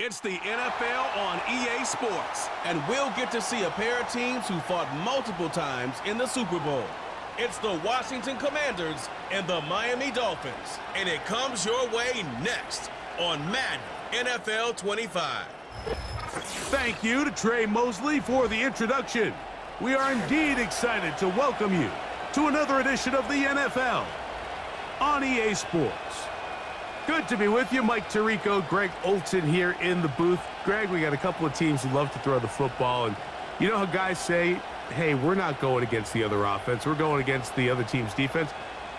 It's the NFL on EA Sports, and we'll get to see a pair of teams who fought multiple times in the Super Bowl. It's the Washington Commanders and the Miami Dolphins, and it comes your way next on Madden NFL 25. Thank you to Trey Mosley for the introduction. We are indeed excited to welcome you to another edition of the NFL on EA Sports. Good to be with you. Mike Tirico, Greg Olson here in the booth. Greg, we got a couple of teams who love to throw the football, and you know how guys say, hey, we're not going against the other offense. We're going against the other team's defense.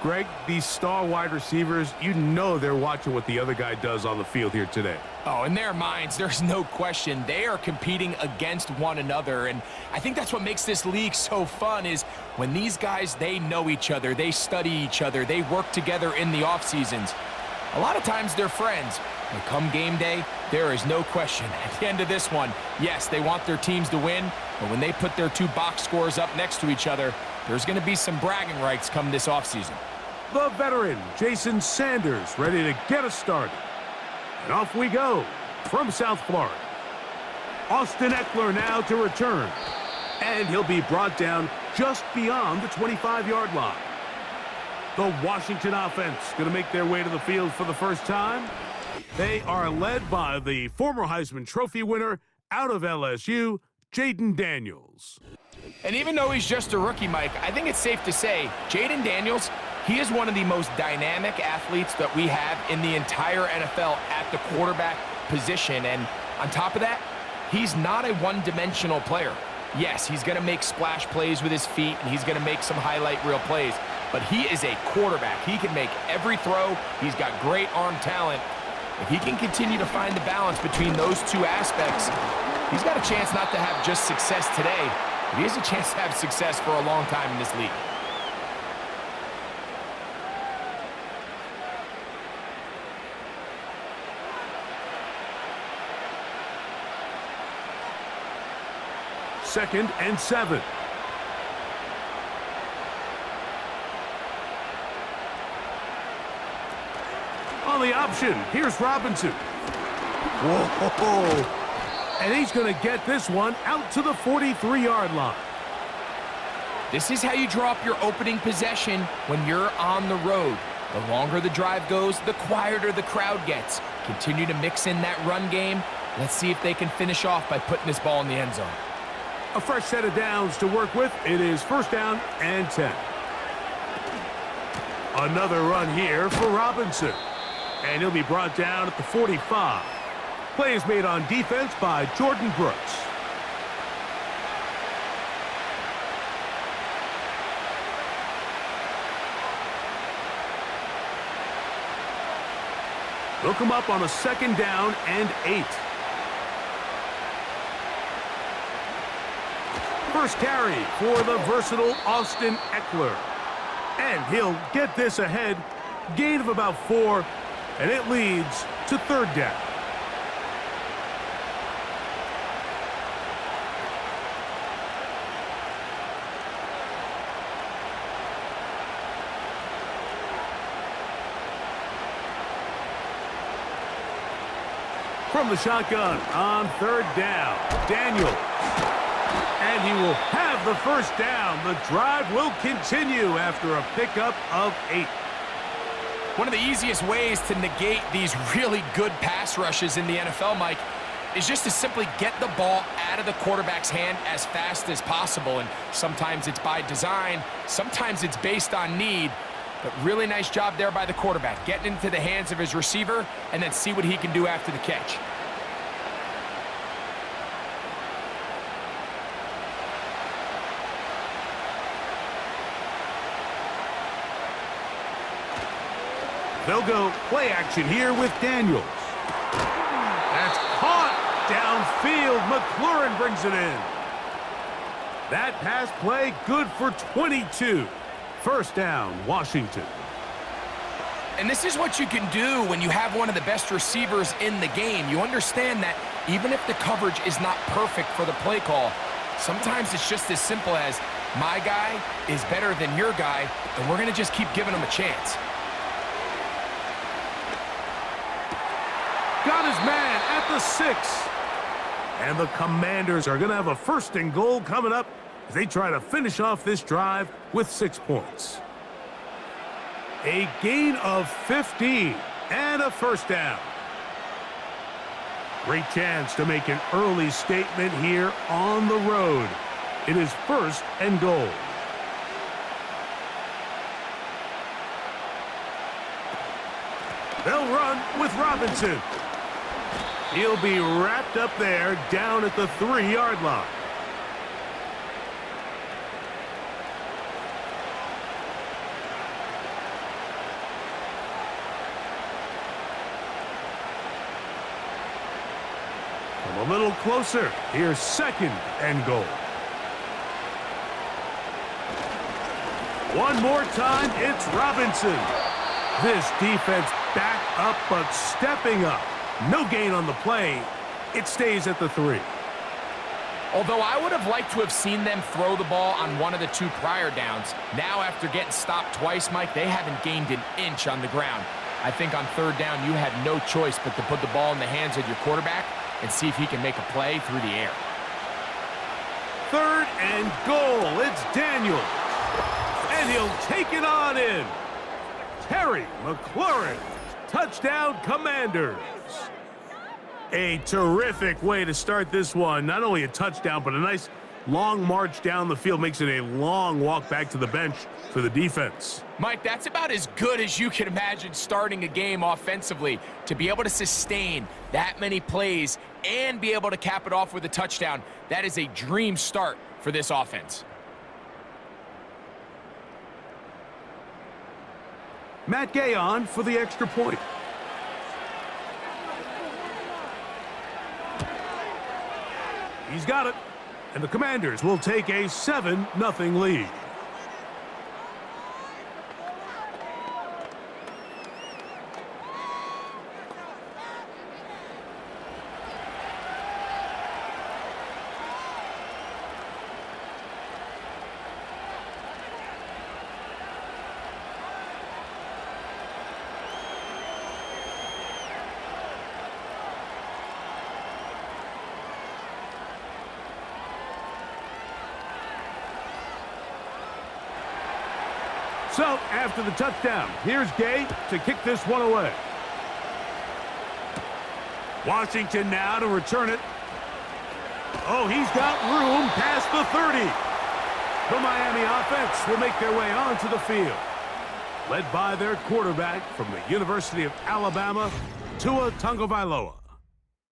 Greg, these star wide receivers, you know they're watching what the other guy does on the field here today. Oh, in their minds, there's no question. They are competing against one another, and I think that's what makes this league so fun is when these guys, they know each other, they study each other, they work together in the off seasons. A lot of times they're friends, but come game day, there is no question. At the end of this one, yes, they want their teams to win, but when they put their two box scores up next to each other, there's going to be some bragging rights come this offseason. The veteran, Jason Sanders, ready to get us started. And off we go from South Florida. Austin Eckler now to return. And he'll be brought down just beyond the 25-yard line. The Washington offense going to make their way to the field for the first time. They are led by the former Heisman Trophy winner out of LSU, Jaden Daniels. And even though he's just a rookie, Mike, I think it's safe to say Jaden Daniels, he is one of the most dynamic athletes that we have in the entire NFL at the quarterback position. And on top of that, he's not a one-dimensional player. Yes, he's going to make splash plays with his feet, and he's going to make some highlight reel plays. But he is a quarterback. He can make every throw. He's got great arm talent. If he can continue to find the balance between those two aspects, he's got a chance not to have just success today, but he has a chance to have success for a long time in this league. Second and 7. On the option, here's Robinson. Whoa! And he's going to get this one out to the 43-yard line. This is how you draw up your opening possession when you're on the road. The longer the drive goes, the quieter the crowd gets. Continue to mix in that run game. Let's see if they can finish off by putting this ball in the end zone. A fresh set of downs to work with. It is first down and 10. Another run here for Robinson. And he'll be brought down at the 45. Play is made on defense by Jordan Brooks. They'll come up on a second down and 8. First carry for the versatile Austin Eckler. And he'll get this ahead. Gain of about 4. And it leads to third down. From the shotgun on third down, Daniels. And he will have the first down. The drive will continue after a pickup of 8. One of the easiest ways to negate these really good pass rushes in the NFL, Mike, is just to simply get the ball out of the quarterback's hand as fast as possible. And sometimes it's by design, sometimes it's based on need. But really nice job there by the quarterback, getting into the hands of his receiver and then see what he can do after the catch. They'll go play action here with Daniels. That's caught downfield. McLaurin brings it in. That pass play good for 22. First down, Washington. And this is what you can do when you have one of the best receivers in the game. You understand that even if the coverage is not perfect for the play call, sometimes it's just as simple as my guy is better than your guy, and we're going to just keep giving him a chance. Got his man at the 6. And the Commanders are going to have a 1st and goal coming up as they try to finish off this drive with 6 points. A gain of 15 and a 1st down. Great chance to make an early statement here on the road. It is 1st and goal. They'll run with Robinson. He'll be wrapped up there down at the 3-yard line. Come a little closer. Here's 2nd and goal. One more time, it's Robinson. This defense back up, but stepping up. No gain on the play. It stays at the 3. Although I would have liked to have seen them throw the ball on one of the 2 prior downs, now after getting stopped twice, Mike, they haven't gained an inch on the ground. I think on 3rd down, you had no choice but to put the ball in the hands of your quarterback and see if he can make a play through the air. 3rd and goal. It's Daniels. And he'll take it on in. Terry McLaurin. Touchdown, Commanders. A terrific way to start this one. Not only a touchdown, but a nice long march down the field. Makes it a long walk back to the bench for the defense. Mike, that's about as good as you can imagine starting a game offensively. To be able to sustain that many plays and be able to cap it off with a touchdown, that is a dream start for this offense. Matt Gay on for the extra point. He's got it. And the Commanders will take a 7-0 lead. So, after the touchdown, here's Gay to kick this one away. Washington now to return it. Oh, he's got room past the 30. The Miami offense will make their way onto the field, led by their quarterback from the University of Alabama, Tua Tagovailoa.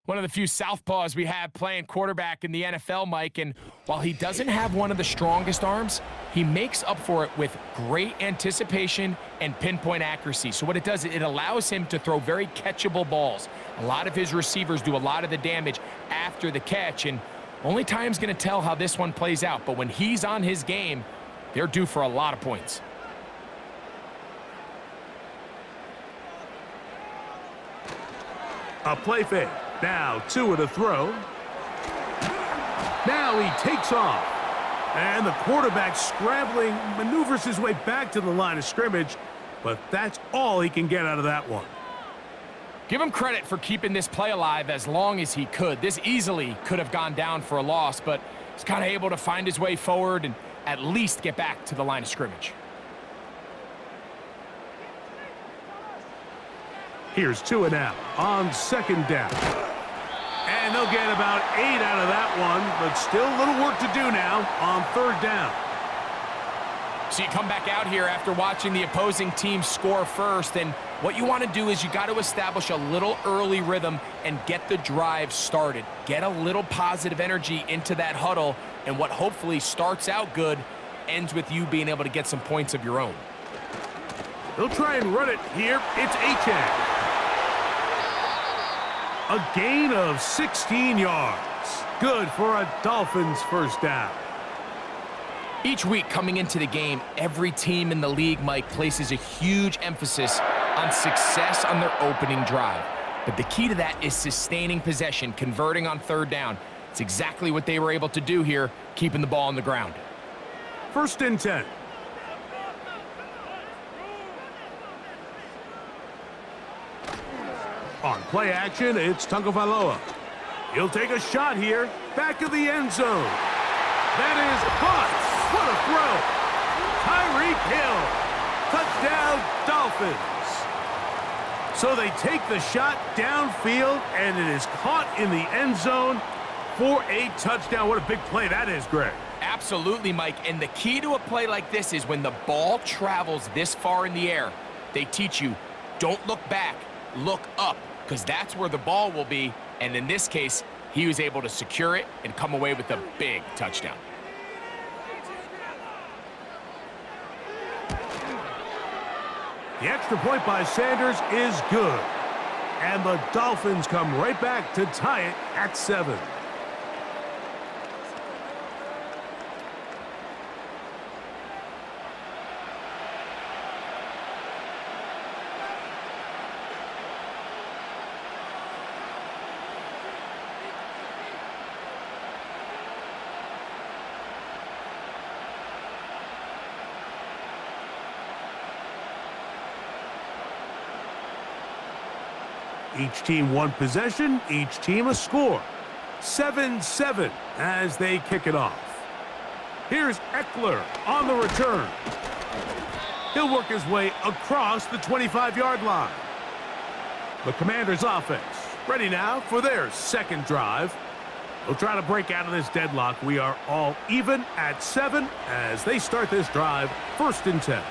One of the few southpaws we have playing quarterback in the NFL, Mike, and while he doesn't have one of the strongest arms, he makes up for it with great anticipation and pinpoint accuracy. So what it does, it allows him to throw very catchable balls. A lot of his receivers do a lot of the damage after the catch, and only time's going to tell how this one plays out. But when he's on his game, they're due for a lot of points. A play fake. Now Tua to throw. Now he takes off. And the quarterback scrambling, maneuvers his way back to the line of scrimmage, but that's all he can get out of that one. Give him credit for keeping this play alive as long as he could. This easily could have gone down for a loss, but he's kind of able to find his way forward and at least get back to the line of scrimmage. Here's Tua now on 2nd down. And they'll get about 8 out of that one, but still a little work to do now on 3rd down. So you come back out here after watching the opposing team score first, and what you want to do is you got to establish a little early rhythm and get the drive started. Get a little positive energy into that huddle, and what hopefully starts out good ends with you being able to get some points of your own. They'll try and run it here. It's Achane. A gain of 16 yards. Good for a Dolphins 1st down. Each week coming into the game, every team in the league, Mike, places a huge emphasis on success on their opening drive. But the key to that is sustaining possession, converting on 3rd down. It's exactly what they were able to do here, keeping the ball on the ground. 1st and 10. On play action. It's Tagovailoa. He'll take a shot here. Back of the end zone. That is caught. What a throw. Tyreek Hill. Touchdown, Dolphins. So they take the shot downfield, and it is caught in the end zone for a touchdown. What a big play that is, Greg. Absolutely, Mike. And the key to a play like this is when the ball travels this far in the air, they teach you, don't look back, look up, because that's where the ball will be. And in this case, he was able to secure it and come away with a big touchdown. The extra point by Sanders is good. And the Dolphins come right back to tie it at 7. Each team one possession, each team a score. 7-7 as they kick it off. Here's Eckler on the return. He'll work his way across the 25-yard line. The Commanders' offense ready now for their second drive. They'll try to break out of this deadlock. We are all even at 7 as they start this drive, 1st and 10.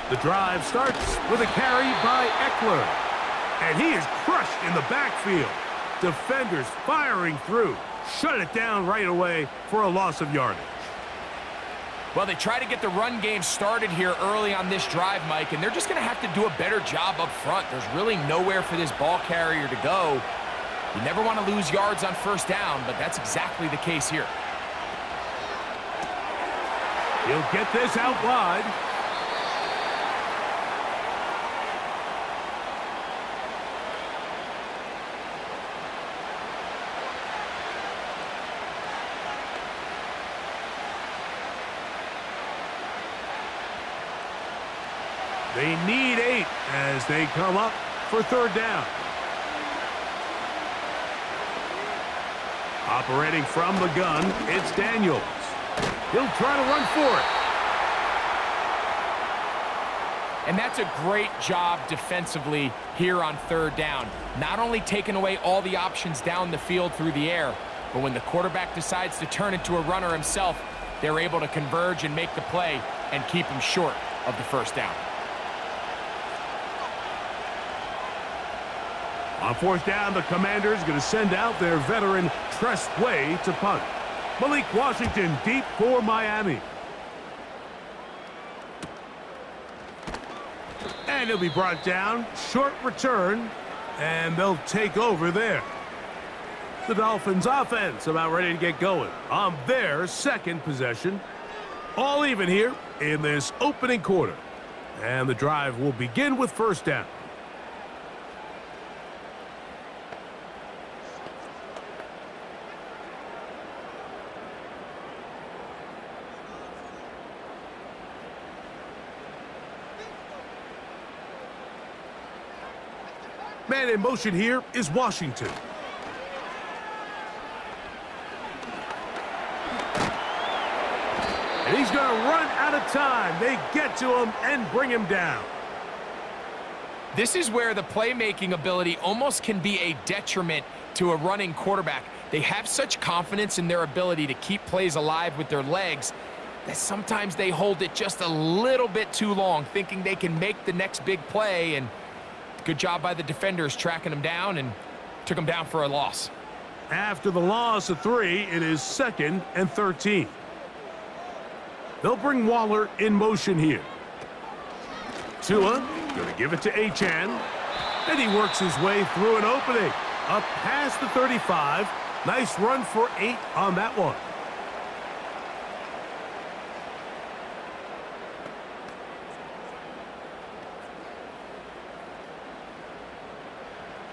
The drive starts with a carry by Eckler. And he is crushed in the backfield. Defenders firing through. Shut it down right away for a loss of yardage. Well, they try to get the run game started here early on this drive, Mike, and they're just going to have to do a better job up front. There's really nowhere for this ball carrier to go. You never want to lose yards on 1st down, but that's exactly the case here. He'll get this out wide. They need 8 as they come up for 3rd down. Operating from the gun, it's Daniels. He'll try to run for it. And that's a great job defensively here on 3rd down. Not only taking away all the options down the field through the air, but when the quarterback decides to turn into a runner himself, they're able to converge and make the play and keep him short of the 1st down. On 4th down, the Commanders going to send out their veteran Tress Way to punt. Malik Washington deep for Miami. And he'll be brought down. Short return. And they'll take over there. The Dolphins offense about ready to get going on their 2nd possession. All even here in this opening quarter. And the drive will begin with 1st down. Man in motion here is Washington. And he's going to run out of time. They get to him and bring him down. This is where the playmaking ability almost can be a detriment to a running quarterback. They have such confidence in their ability to keep plays alive with their legs that sometimes they hold it just a little bit too long, thinking they can make the next big play. And good job by the defenders tracking him down and took him down for a loss. After the loss of 3, it is 2nd and 13. They'll bring Waller in motion here. Tua going to give it to Achane. And he works his way through an opening. Up past the 35. Nice run for 8 on that one.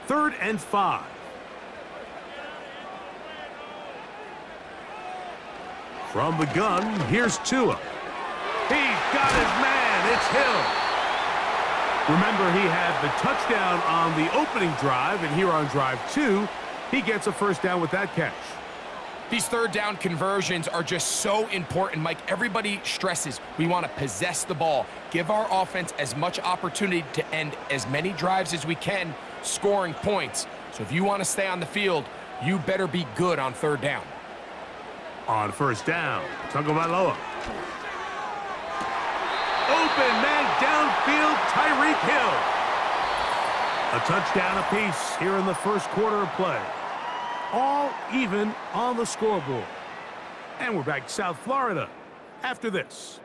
3rd and 5. From the gun, here's Tua. He's got his man. It's Hill. Remember, he had the touchdown on the opening drive, and here on drive 2, he gets a first down with that catch. These 3rd down conversions are just so important, Mike. Everybody stresses we want to possess the ball, give our offense as much opportunity to end as many drives as we can, scoring points. So if you want to stay on the field, you better be good on 3rd down. On 1st down, Tagovailoa. Open man downfield, Tyreek Hill. A touchdown apiece here in the first quarter of play. All even on the scoreboard. And we're back to South Florida after this.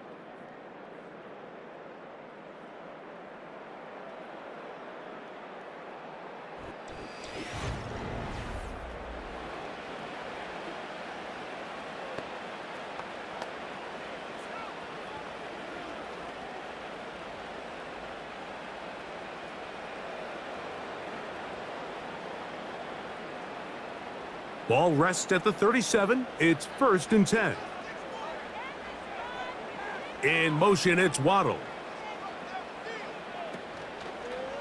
Ball rests at the 37. It's 1st and 10. In motion, it's Waddle.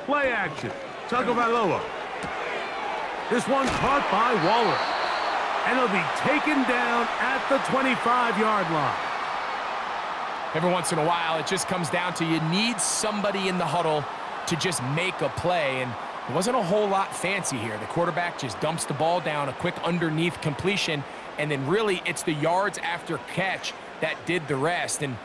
Play action. Tagovailoa. This one caught by Waller. And it'll be taken down at the 25-yard line. Every once in a while, it just comes down to you need somebody in the huddle to just make a play. And it wasn't a whole lot fancy here. The quarterback just dumps the ball down, a quick underneath completion, and then really it's the yards after catch that did the rest. And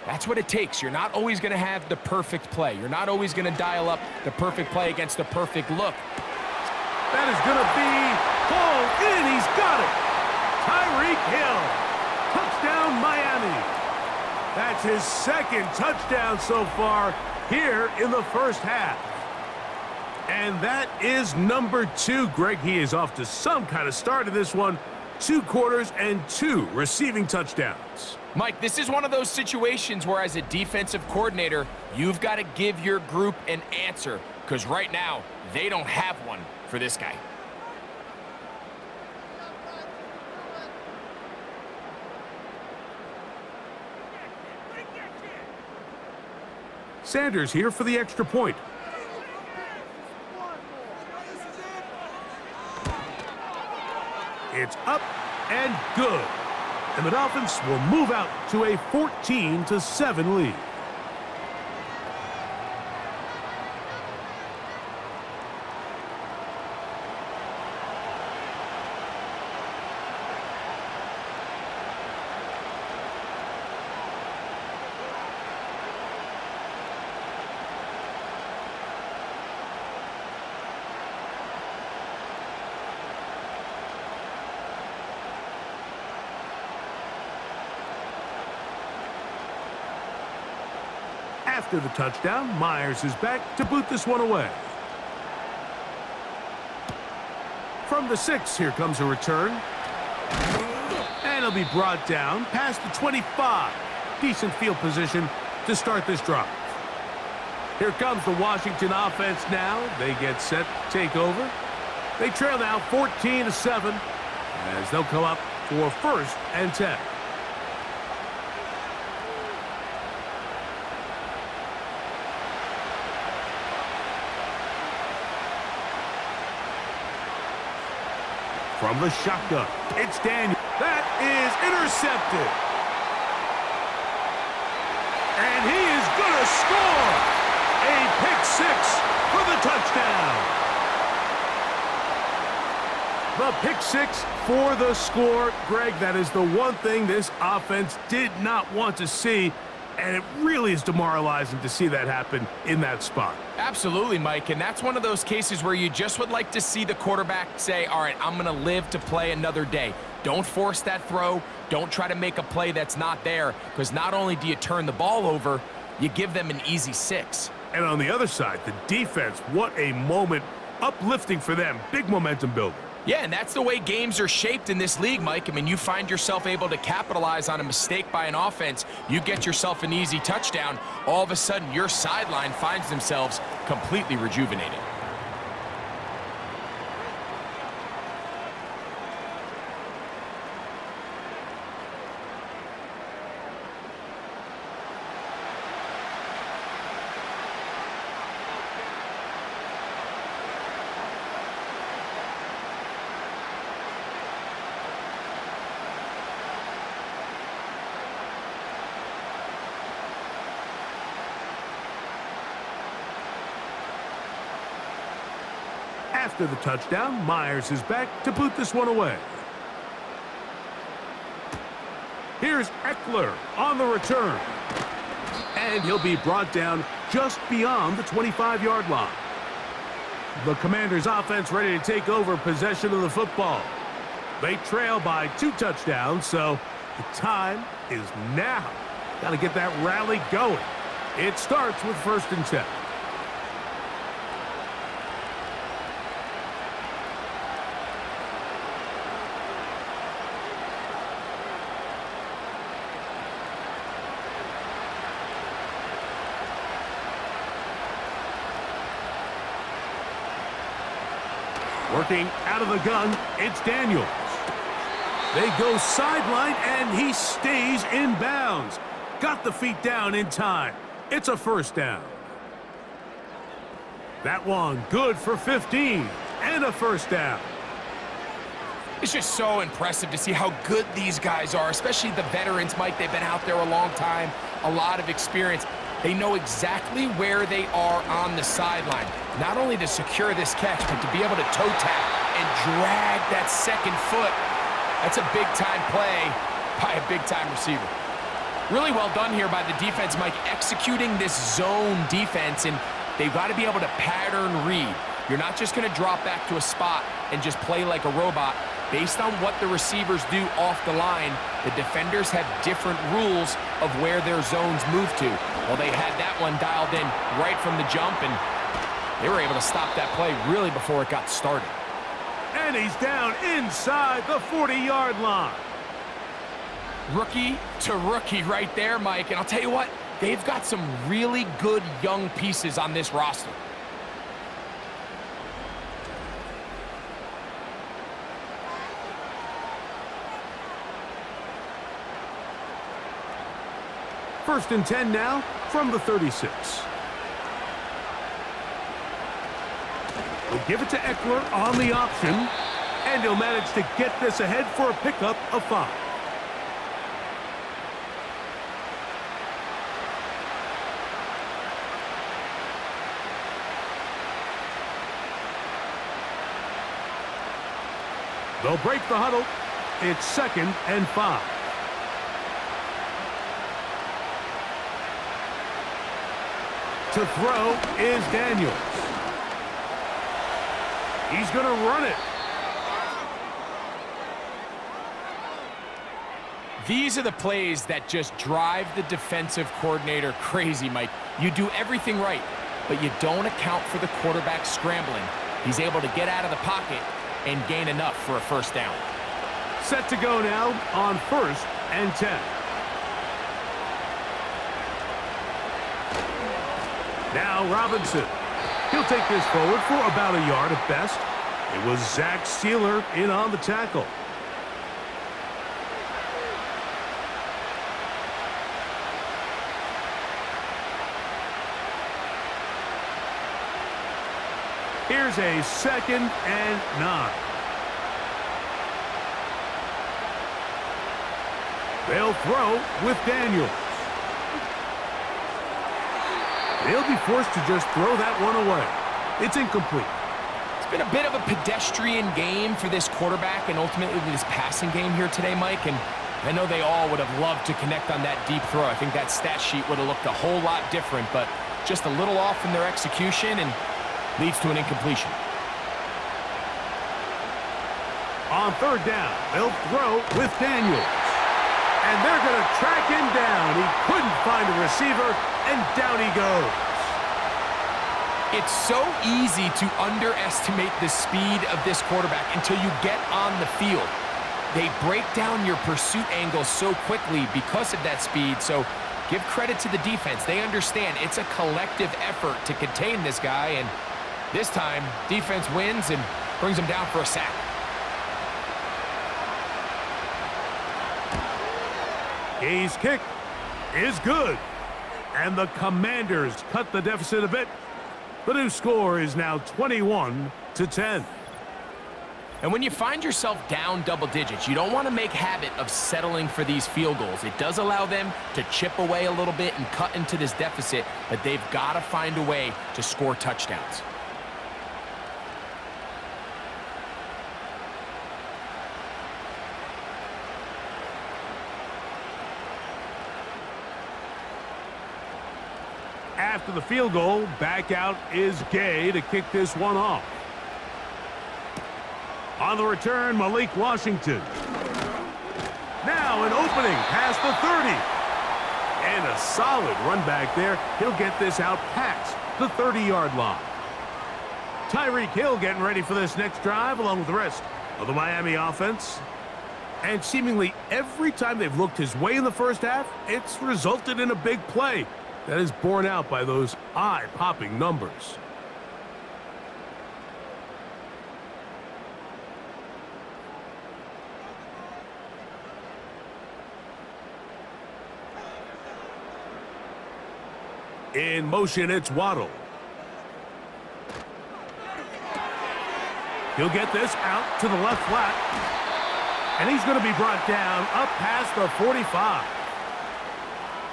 that's what it takes. You're not always going to have the perfect play. You're not always going to dial up the perfect play against the perfect look. That is going to be pulled in. He's got it. Tyreek Hill. Touchdown, Miami. That's his 2nd touchdown so far here in the first half. And that is number 2, Greg. He is off to some kind of start in this one. 2 quarters and 2 receiving touchdowns. Mike, this is one of those situations where as a defensive coordinator, you've got to give your group an answer, because right now, they don't have one for this guy. Sanders here for the extra point. It's up and good. And the Dolphins will move out to a 14-7 lead. After the touchdown, Myers is back to boot this one away. From the 6, here comes a return. And it'll be brought down past the 25. Decent field position to start this drive. Here comes the Washington offense now. They get set to take over. They trail now 14-7 as they'll come up for 1st and 10. From the shotgun, it's Daniel. That is intercepted. And he is going to score. A pick 6 for the touchdown. The pick 6 for the score. Greg, that is the one thing this offense did not want to see. And it really is demoralizing to see that happen in that spot. Absolutely, Mike, and that's one of those cases where you just would like to see the quarterback say, all right, I'm going to live to play another day. Don't force that throw. Don't try to make a play that's not there, because not only do you turn the ball over, you give them an easy 6. And on the other side, the defense, what a moment. Uplifting for them. Big momentum builder. Yeah, and that's the way games are shaped in this league, Mike. I mean, you find yourself able to capitalize on a mistake by an offense. You get yourself an easy touchdown. All of a sudden, your sideline finds themselves completely rejuvenated. After the touchdown, Myers is back to boot this one away. Here's Eckler on the return. And he'll be brought down just beyond the 25-yard line. The Commanders' offense ready to take over possession of the football. They trail by 2 touchdowns, so the time is now. Got to get that rally going. It starts with 1st and 10. Working out of the gun, it's Daniels. They go sideline, and he stays in bounds. Got the feet down in time. It's a 1st down. That one good for 15 and a 1st down. It's just so impressive to see how good these guys are, especially the veterans, Mike. They've been out there a long time, a lot of experience. They know exactly where they are on the sideline, not only to secure this catch, but to be able to toe tap and drag that 2nd foot. That's a big-time play by a big-time receiver. Really well done here by the defense, Mike, executing this zone defense, and they've got to be able to pattern read. You're not just going to drop back to a spot and just play like a robot. Based on what the receivers do off the line, the defenders have different rules of where their zones move to. Well, they had that one dialed in right from the jump, and they were able to stop that play really before it got started. And he's down inside the 40-yard line. Rookie to rookie right there, Mike. And I'll tell you what, they've got some really good young pieces on this roster. First and 10 now from the 36. We'll give it to Eckler on the option, and he'll manage to get this ahead for a pickup of 5. They'll break the huddle. It's 2nd and 5. To throw is Daniels. He's going to run it. These are the plays that just drive the defensive coordinator crazy, Mike. You do everything right, but you don't account for the quarterback scrambling. He's able to get out of the pocket and gain enough for a 1st down. Set to go now on 1st and 10. Now Robinson. He'll take this forward for about a yard at best. It was Zach Sealer in on the tackle. Here's a 2nd and 9. They'll throw with Daniels. They'll be forced to just throw that one away. It's incomplete. It's been a bit of a pedestrian game for this quarterback and ultimately this passing game here today, Mike. And I know they all would have loved to connect on that deep throw. I think that stat sheet would have looked a whole lot different, but just a little off in their execution and leads to an incompletion. On 3rd down, they'll throw with Daniels. And they're going to track him down. He couldn't find a receiver, and down he goes. It's so easy to underestimate the speed of this quarterback until you get on the field. They break down your pursuit angles so quickly because of that speed, so give credit to the defense. They understand it's a collective effort to contain this guy, and this time, defense wins and brings him down for a sack. His kick is good. And the Commanders cut the deficit a bit. The new score is now 21-10. And when you find yourself down double digits, you don't want to make habit of settling for these field goals. It does allow them to chip away a little bit and cut into this deficit, but they've got to find a way to score touchdowns. After the field goal, back out is Gay to kick this one off. On the return, Malik Washington. Now an opening past the 30. And a solid run back there. He'll get this out past the 30-yard line. Tyreek Hill getting ready for this next drive along with the rest of the Miami offense. And seemingly every time they've looked his way in the first half, it's resulted in a big play that is borne out by those eye-popping numbers. In motion, it's Waddle. He'll get this out to the left flat. And he's going to be brought down up past the 45.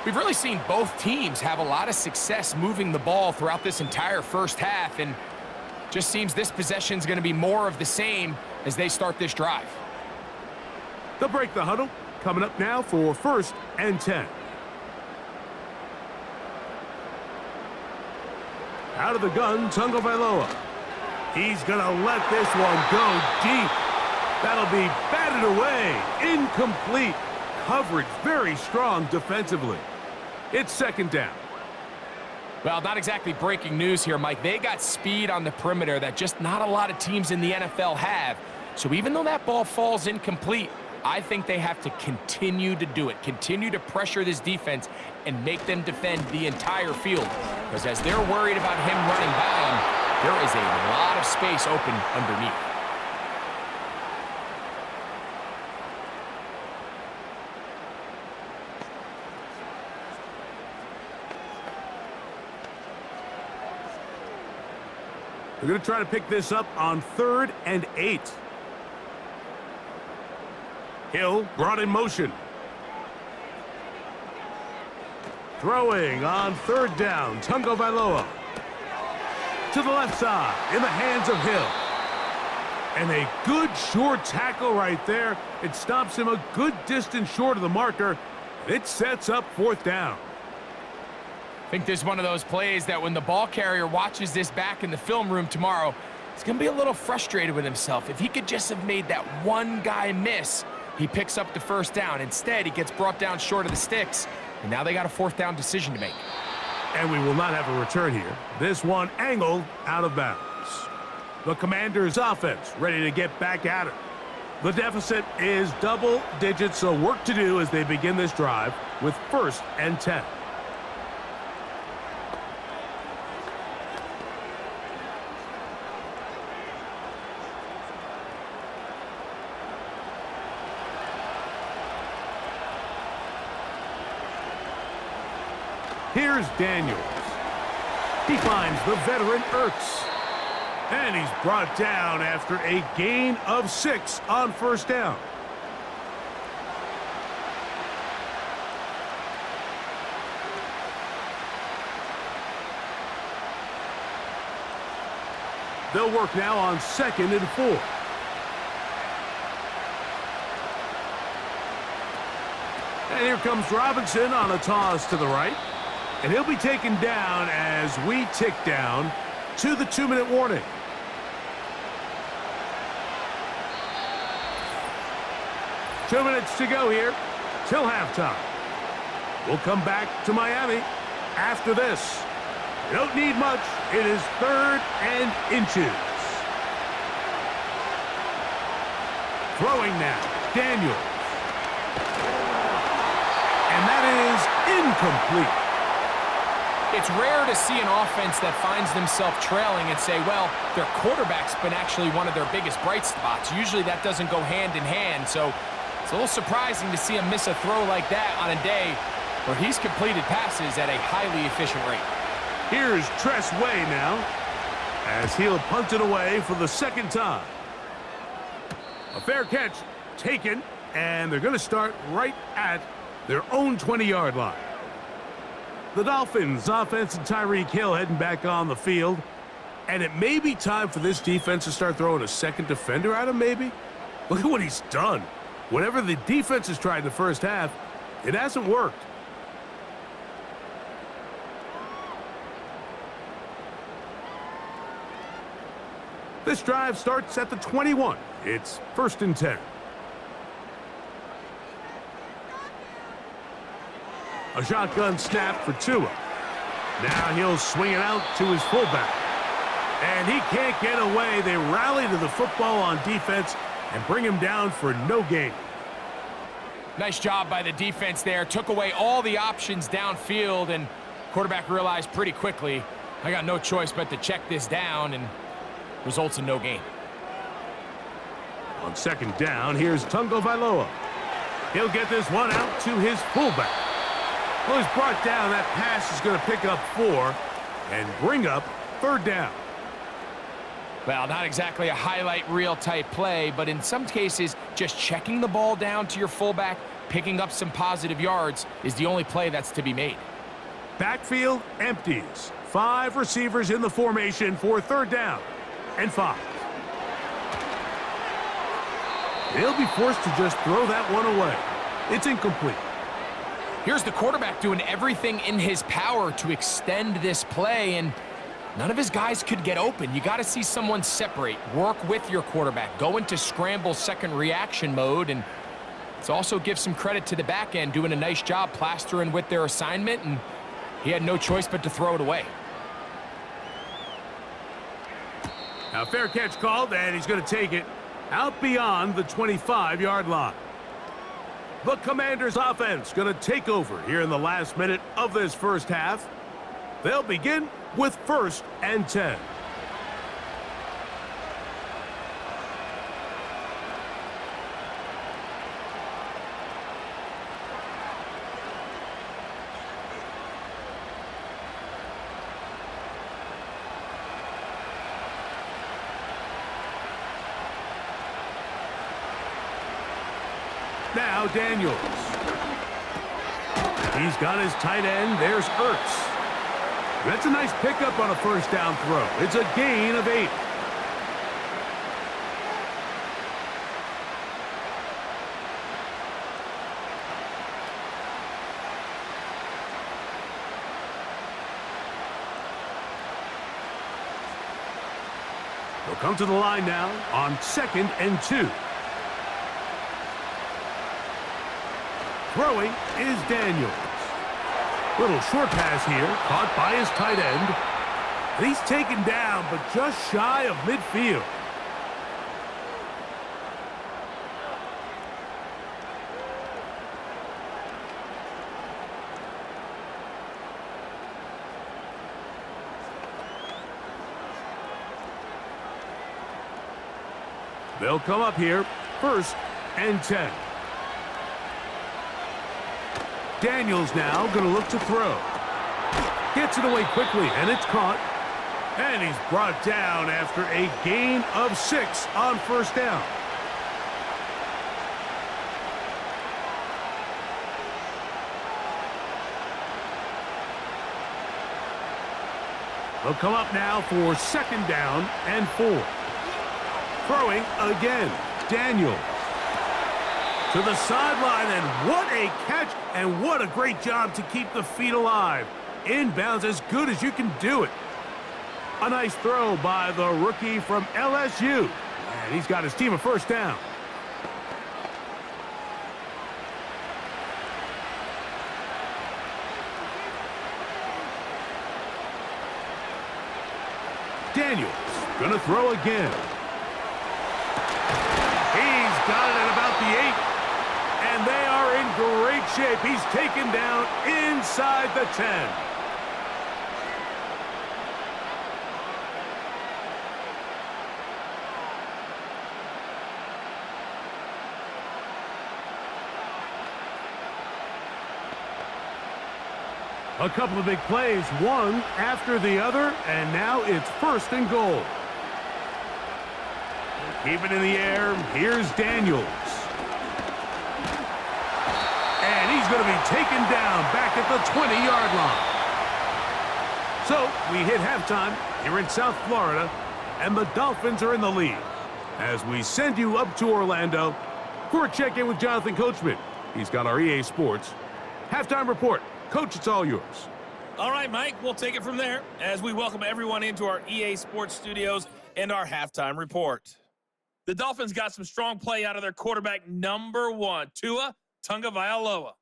We've really seen both teams have a lot of success moving the ball throughout this entire first half, and just seems this possession is going to be more of the same as they start this drive. They'll break the huddle. Coming up now for 1st and 10. Out of the gun, Tunga Vailoa. He's going to let this one go deep. That'll be batted away. Incomplete. Coverage very strong defensively. It's 2nd down. Well, not exactly breaking news here, Mike. They got speed on the perimeter that just not a lot of teams in the NFL have. So even though that ball falls incomplete, I think they have to continue to do it. Continue to pressure this defense and make them defend the entire field. Because as they're worried about him running by them, there is a lot of space open underneath. They're going to try to pick this up on 3rd and 8. Hill brought in motion. Throwing on 3rd down, Tunga Vailoa. To the left side, in the hands of Hill. And a good short tackle right there. It stops him a good distance short of the marker. It sets up 4th down. I think this is one of those plays that when the ball carrier watches this back in the film room tomorrow, he's going to be a little frustrated with himself. If he could just have made that one guy miss, he picks up the 1st down. Instead, he gets brought down short of the sticks, and now they got a 4th down decision to make. And we will not have a return here. This one angled out of bounds. The Commanders' offense ready to get back at it. The deficit is double digits, so work to do as they begin this drive with 1st and 10. Here's Daniels. He finds the veteran Ertz. And he's brought down after a gain of 6 on 1st down. They'll work now on 2nd and 4. And here comes Robinson on a toss to the right. And he'll be taken down as we tick down to the 2-minute warning. Two minutes to go here till halftime. We'll come back to Miami after this. You don't need much. It is 3rd and inches. Throwing now, Daniels. And that is incomplete. It's rare to see an offense that finds themselves trailing and say, well, their quarterback's been actually one of their biggest bright spots. Usually that doesn't go hand in hand, so it's a little surprising to see him miss a throw like that on a day where he's completed passes at a highly efficient rate. Here's Tress Way now as he'll punt it away for the 2nd time. A fair catch taken, and they're going to start right at their own 20-yard line. The Dolphins offense and Tyreek Hill heading back on the field. And it may be time for this defense to start throwing a 2nd defender at him, maybe. Look at what he's done. Whatever the defense has tried in the first half, it hasn't worked. This drive starts at the 21. It's 1st and 10. A shotgun snap for Tua. Now he'll swing it out to his fullback. And he can't get away. They rally to the football on defense and bring him down for no gain. Nice job by the defense there. Took away all the options downfield, and quarterback realized pretty quickly, I got no choice but to check this down, and results in no gain. On 2nd down, here's Tungo Vailoa. He'll get this one out to his fullback. Well, he's brought down. That pass is going to pick up 4 and bring up 3rd down. Well, not exactly a highlight reel type play, but in some cases, just checking the ball down to your fullback, picking up some positive yards is the only play that's to be made. Backfield empties. 5 receivers in the formation for 3rd down and 5. They'll be forced to just throw that one away. It's incomplete. Here's the quarterback doing everything in his power to extend this play, and none of his guys could get open. You got to see someone separate, work with your quarterback, go into scramble second reaction mode, and let's also give some credit to the back end doing a nice job plastering with their assignment, and he had no choice but to throw it away. Now, fair catch called, and he's going to take it out beyond the 25-yard line. The Commanders' offense going to take over here in the last minute of this first half. They'll begin with 1st and 10. Now Daniels. He's got his tight end. There's Ertz. That's a nice pickup on a 1st down throw. It's a gain of 8. They'll come to the line now on 2nd and 2. Throwing is Daniels. Little short pass here, caught by his tight end. And he's taken down, but just shy of midfield. They'll come up here, 1st and 10. Daniels now going to look to throw. Gets it away quickly, and it's caught. And he's brought down after a gain of 6 on 1st down. They'll come up now for 2nd down and 4. Throwing again, Daniels. To the sideline, and what a catch, and what a great job to keep the feet alive. Inbounds as good as you can do it. A nice throw by the rookie from LSU. And he's got his team a 1st down. Daniels gonna throw again. He's got it at about the 8. And they are in great shape. He's taken down inside the 10. A couple of big plays, one after the other, and now it's 1st and goal. Keep it in the air. Here's Daniels. And he's going to be taken down back at the 20-yard line. So we hit halftime here in South Florida, and the Dolphins are in the lead. As we send you up to Orlando for a check-in with Jonathan Coachman. He's got our EA Sports halftime report. Coach, it's all yours. All right, Mike, we'll take it from there as we welcome everyone into our EA Sports studios And our halftime report. The Dolphins got some strong play out of their quarterback number 1, Tua Tagovailoa.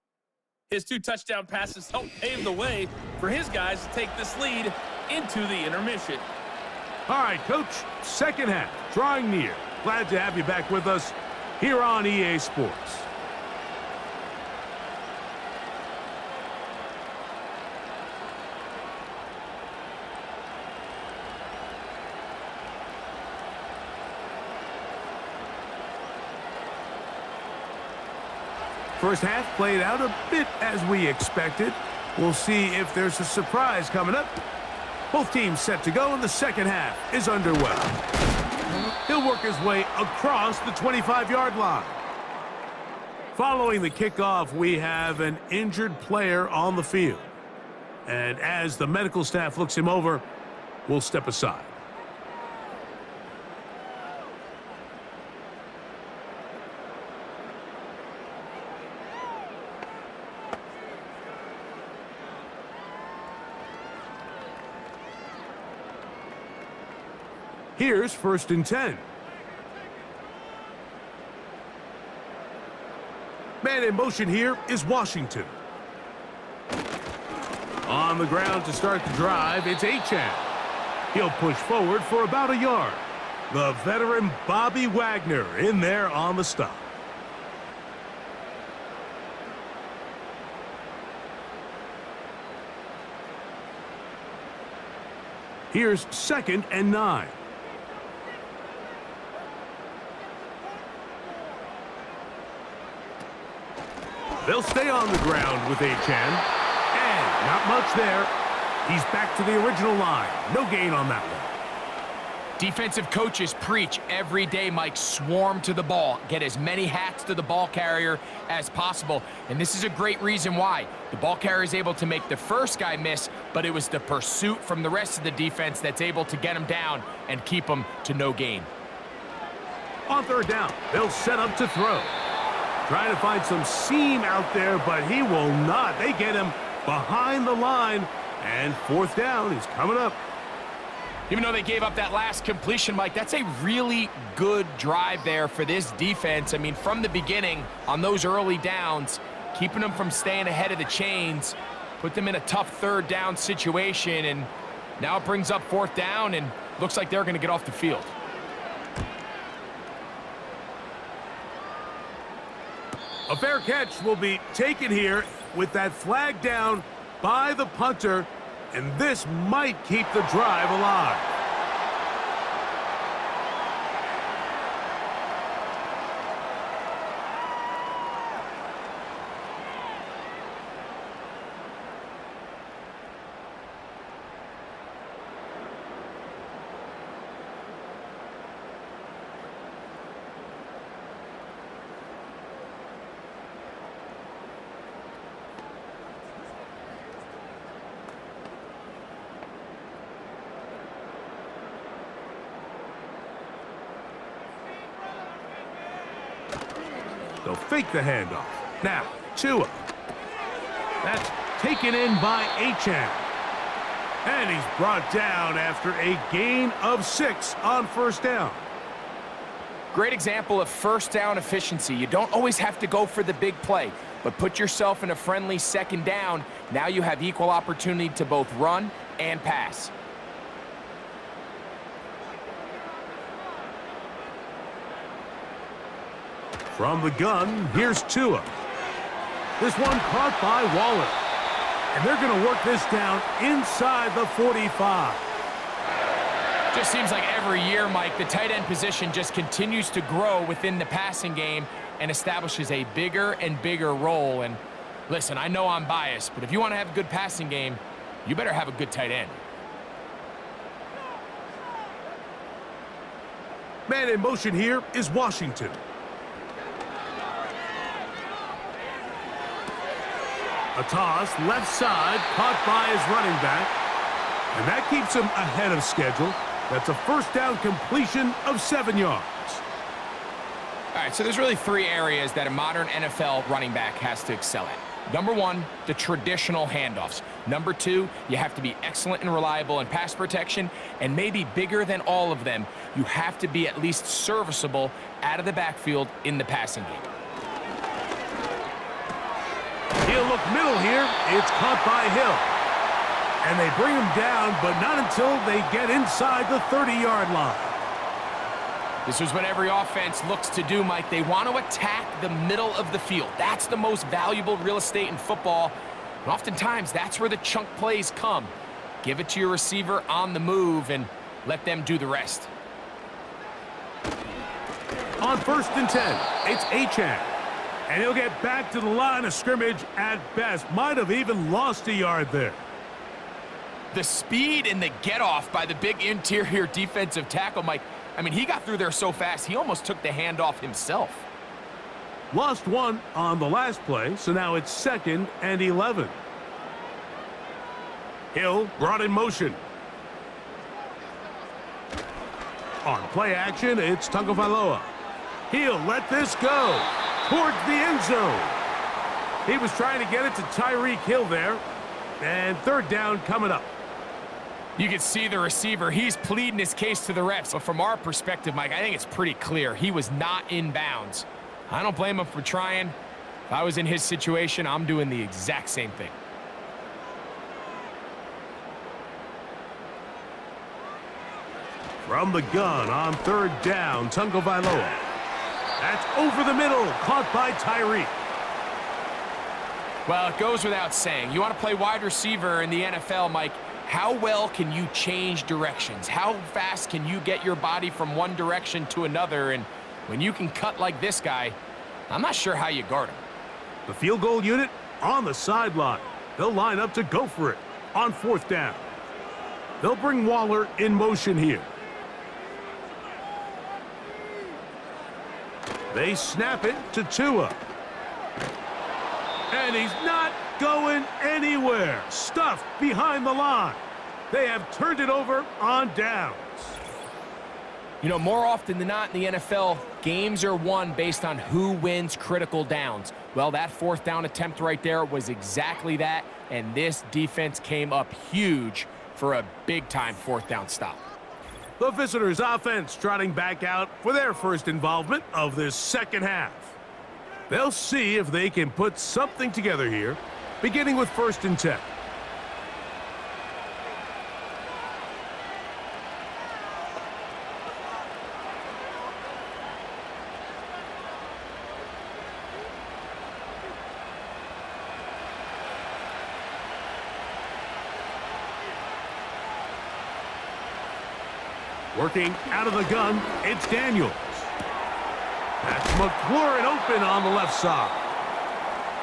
His 2 touchdown passes helped pave the way for his guys to take this lead into the intermission. All right, Coach, second half, drawing near. Glad to have you back with us here on EA Sports. First half played out a bit as we expected. We'll see if there's a surprise coming up. Both teams set to go, and the second half is underway. He'll work his way across the 25-yard line. Following the kickoff, we have an injured player on the field. And as the medical staff looks him over, we'll step aside. Here's 1st and 10. Man in motion here is Washington. On the ground to start the drive, it's Achane. He'll push forward for about a yard. The veteran Bobby Wagner in there on the stop. Here's 2nd and 9. They'll stay on the ground with Achane. And not much there. He's back to the original line. No gain on that one. Defensive coaches preach every day, Mike, swarm to the ball. Get as many hats to the ball carrier as possible. And this is a great reason why. The ball carrier is able to make the first guy miss, but it was the pursuit from the rest of the defense that's able to get him down and keep him to no gain. On 3rd down, they'll set up to throw. Trying to find some seam out there, but he will not. They get him behind the line, and 4th down is coming up. Even though they gave up that last completion, Mike, that's a really good drive there for this defense. I mean, from the beginning, on those early downs, keeping them from staying ahead of the chains, put them in a tough 3rd down situation, and now it brings up 4th down, and looks like they're going to get off the field. A fair catch will be taken here with that flag down by the punter, and this might keep the drive alive. They'll fake the handoff. Now, Tua. That's taken in by Achane. And he's brought down after a gain of 6 on 1st down. Great example of 1st down efficiency. You don't always have to go for the big play, but put yourself in a friendly 2nd down. Now you have equal opportunity to both run and pass. From the gun, here's Tua. This one caught by Waller. And they're going to work this down inside the 45. Just seems like every year, Mike, the tight end position just continues to grow within the passing game and establishes a bigger and bigger role. And listen, I know I'm biased, but if you want to have a good passing game, you better have a good tight end. Man in motion here is Washington. A toss, left side, caught by his running back. And that keeps him ahead of schedule. That's a 1st down completion of 7 yards. All right, so there's really 3 areas that a modern NFL running back has to excel at. Number 1, the traditional handoffs. Number 2, you have to be excellent and reliable in pass protection, and maybe bigger than all of them, you have to be at least serviceable out of the backfield in the passing game. He'll look middle here. It's caught by Hill. And they bring him down, but not until they get inside the 30-yard line. This is what every offense looks to do, Mike. They want to attack the middle of the field. That's the most valuable real estate in football. And oftentimes, that's where the chunk plays come. Give it to your receiver on the move and let them do the rest. On 1st and 10, it's Achane. And he'll get back to the line of scrimmage at best. Might have even lost a yard there. The speed and the get-off by the big interior defensive tackle, Mike. I mean, he got through there so fast, he almost took the handoff himself. Lost one on the last play, so now it's 2nd and 11. Hill brought in motion. On play action, it's Tagovailoa. He'll let this go towards the end zone. He was trying to get it to Tyreek Hill there. And 3rd down coming up. You can see the receiver. He's pleading his case to the refs. But from our perspective, Mike, I think it's pretty clear. He was not in bounds. I don't blame him for trying. If I was in his situation, I'm doing the exact same thing. From the gun on 3rd down, Tagovailoa. That's over the middle, caught by Tyreek. Well, it goes without saying. You want to play wide receiver in the NFL, Mike, how well can you change directions? How fast can you get your body from one direction to another? And when you can cut like this guy, I'm not sure how you guard him. The field goal unit on the sideline. They'll line up to go for it on 4th down. They'll bring Waller in motion here. They snap it to Tua. And he's not going anywhere. Stuffed behind the line. They have turned it over on downs. You know, more often than not in the NFL, games are won based on who wins critical downs. Well, that 4th down attempt right there was exactly that, and this defense came up huge for a big-time 4th down stop. The visitors' offense trotting back out for their first involvement of this 2nd half. They'll see if they can put something together here, beginning with 1st and 10. Working out of the gun, it's Daniels. That's McLaurin open on the left side.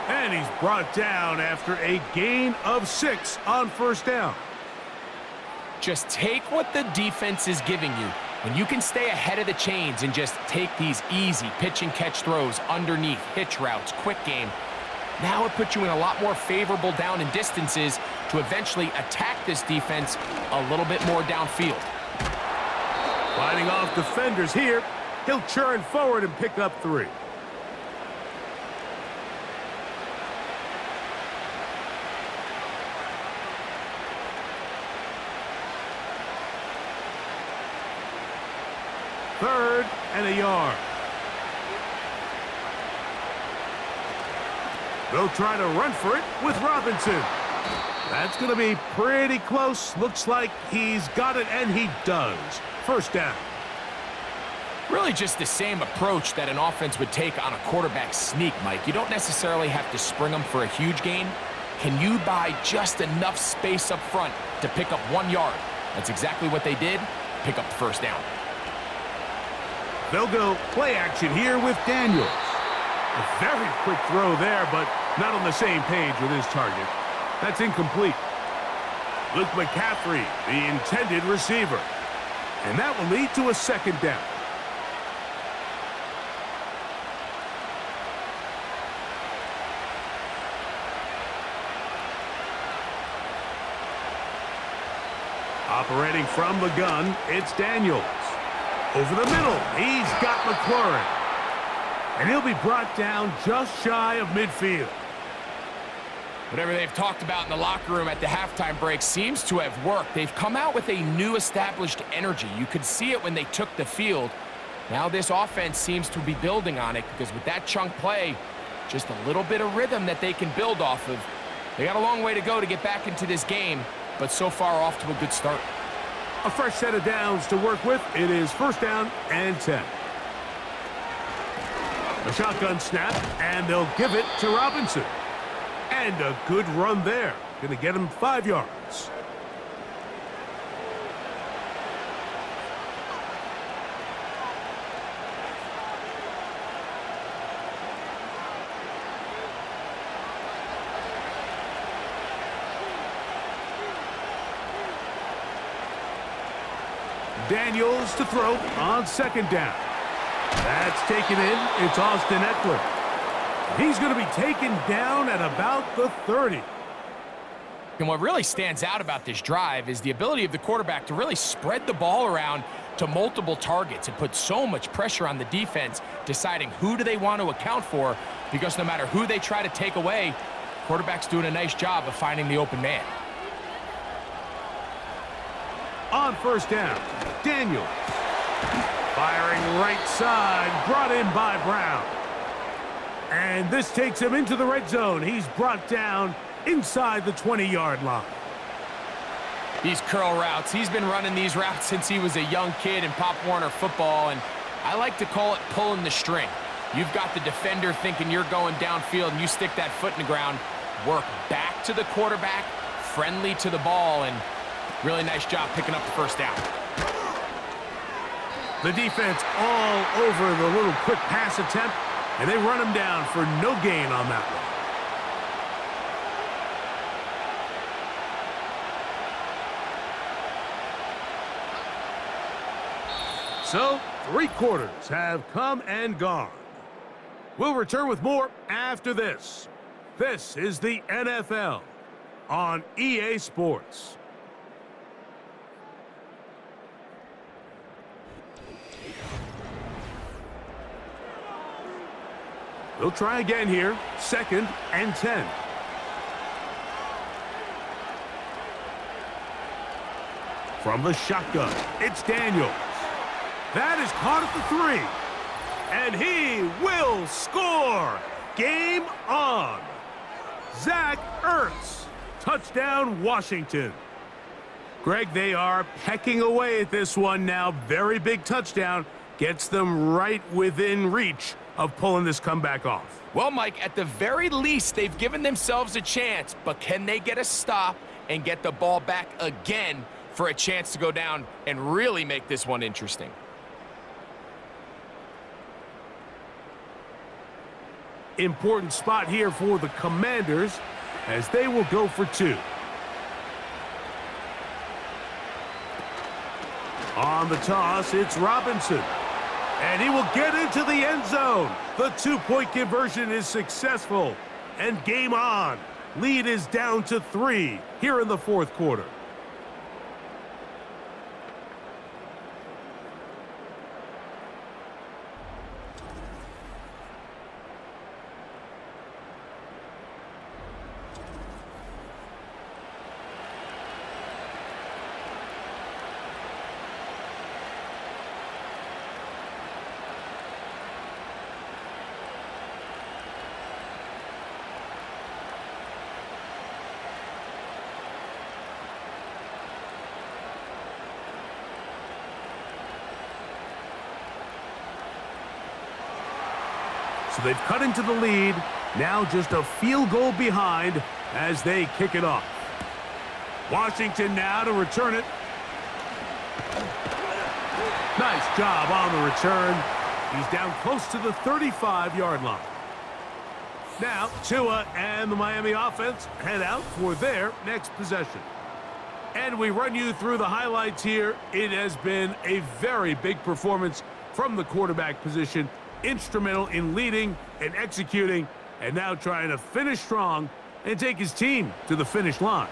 And he's brought down after a gain of 6 on 1st down. Just take what the defense is giving you. When you can stay ahead of the chains and just take these easy pitch and catch throws underneath, hitch routes, quick game, now it puts you in a lot more favorable down and distances to eventually attack this defense a little bit more downfield. Fighting off defenders here. He'll churn forward and pick up 3. Third and a yard. They'll try to run for it with Robinson. That's going to be pretty close. Looks like he's got it, and he does. 1st down. Really just the same approach that an offense would take on a quarterback sneak, Mike. You don't necessarily have to spring them for a huge gain. Can you buy just enough space up front to pick up 1 yard? That's exactly what they did. Pick up the 1st down. They'll go play action here with Daniels. A very quick throw there, but not on the same page with his target. That's incomplete. Luke McCaffrey, the intended receiver. And that will lead to a 2nd down. Operating from the gun, it's Daniels. Over the middle, he's got McLaurin. And he'll be brought down just shy of midfield. Whatever they've talked about in the locker room at the halftime break seems to have worked. They've come out with a new established energy. You could see it when they took the field. Now this offense seems to be building on it because with that chunk play, just a little bit of rhythm that they can build off of. They got a long way to go to get back into this game, but so far off to a good start. A fresh set of downs to work with. It is 1st down and 10. A shotgun snap, and they'll give it to Robinson. And a good run there. Going to get him 5 yards. Daniels to throw on 2nd down. That's taken in. It's Austin Eckler. He's going to be taken down at about the 30. And what really stands out about this drive is the ability of the quarterback to really spread the ball around to multiple targets. It puts so much pressure on the defense deciding who do they want to account for, because no matter who they try to take away, quarterback's doing a nice job of finding the open man. On 1st down, Daniels. Firing right side, brought in by Brown. And this takes him into the red zone. He's brought down inside the 20-yard line. These curl routes, he's been running these routes since he was a young kid in Pop Warner football, and I like to call it pulling the string. You've got the defender thinking you're going downfield, and you stick that foot in the ground, work back to the quarterback, friendly to the ball, and really nice job picking up the 1st down. The defense all over the little quick pass attempt, and they run him down for no gain on that one. So, 3 quarters have come and gone. We'll return with more after this. This is the NFL on EA Sports. They'll try again here. 2nd and 10. From the shotgun, it's Daniels. That is caught at the 3. And he will score. Game on. Zach Ertz. Touchdown, Washington. Greg, they are pecking away at this one now. Very big touchdown. Gets them right within reach of pulling this comeback off. Well, Mike, at the very least, they've given themselves a chance, but can they get a stop and get the ball back again for a chance to go down and really make this one interesting? Important spot here for the Commanders as they will go for 2. On the toss, it's Robinson. And he will get into the end zone. The 2-point conversion is successful. And game on. Lead is down to 3 here in the 4th quarter. So they've cut into the lead. Now just a field goal behind as they kick it off. Washington now to return it. Nice job on the return. He's down close to the 35-yard line. Now Tua and the Miami offense head out for their next possession. And we run you through the highlights here. It has been a very big performance from the quarterback position. Instrumental in leading and executing, and now trying to finish strong and take his team to the finish line.